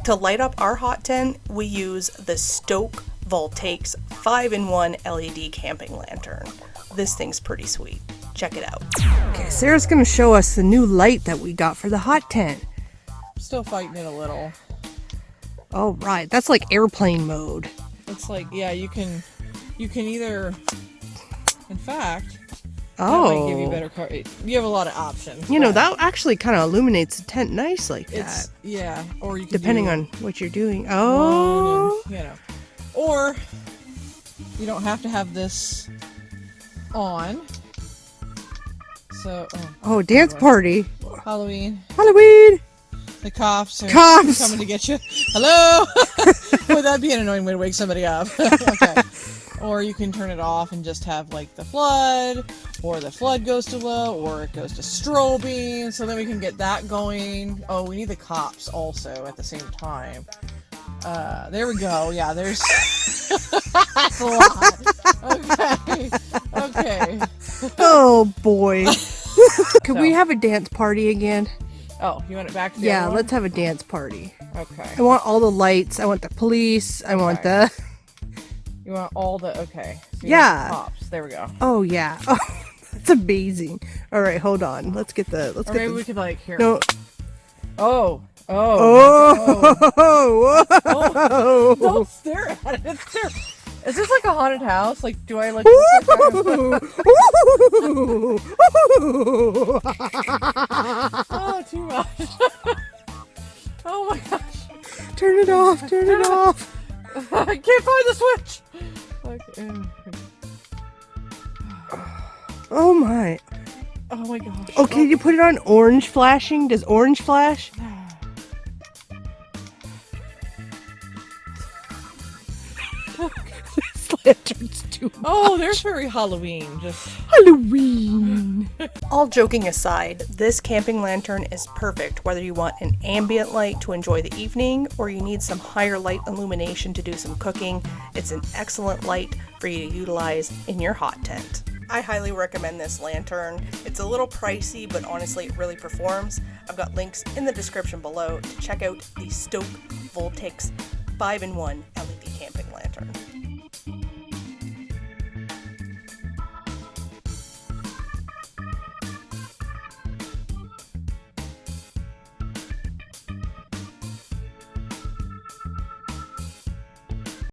To light up our hot tent, we use the Stokes Voltaics 5-in-1 LED camping lantern. This thing's pretty sweet. Check it out. Okay, Sarah's gonna show us the new light that we got for the hot tent. Still fighting it a little. Oh, right. That's like airplane mode. It's like, yeah, you can either, in fact, that Oh. might give you better car. You have a lot of options. You know, that actually kind of illuminates the tent nice like that. Yeah, or you can Depending on what you're doing. Oh. you know, or you don't have to have this on. So, Oh, dance party. Halloween. Halloween. The cops are Cops! coming to get you. Hello? Boy, that'd be an annoying way to wake somebody up. Okay. Or you can turn it off and just have like the flood, or the flood goes to low, or it goes to strobing, so then we can get that going. Oh, we need the cops also at the same time. There we go. Yeah, there's that's a lot. Okay. Oh boy. Can we have a dance party again? Oh, you want it back to the Yeah, other one? let's have a dance party. Okay. I want all the lights. I want the police. I want the... You want all the... Okay. So you Yeah. want the cops. There we go. Oh, yeah. Oh, that's amazing. All right, hold on. Let's get the... Or maybe we could like... Here. No. Oh. Oh. Oh. Don't stare at it. It's terrible. Is this like a haunted house? Like, do I like... Oh, too much. Oh my gosh. Turn it off. Turn it off. I can't find the switch. Okay. Oh my. Oh my gosh. Oh, can you put it on orange flashing? Does orange flash? This lantern's too much. Oh, there's very Halloween. Just Halloween. All joking aside, this camping lantern is perfect whether you want an ambient light to enjoy the evening or you need some higher light illumination to do some cooking. It's an excellent light for you to utilize in your hot tent. I highly recommend this lantern. It's a little pricey, but honestly it really performs. I've got links in the description below to check out the Stokes Voltaics 5-in-1 LED camping lantern.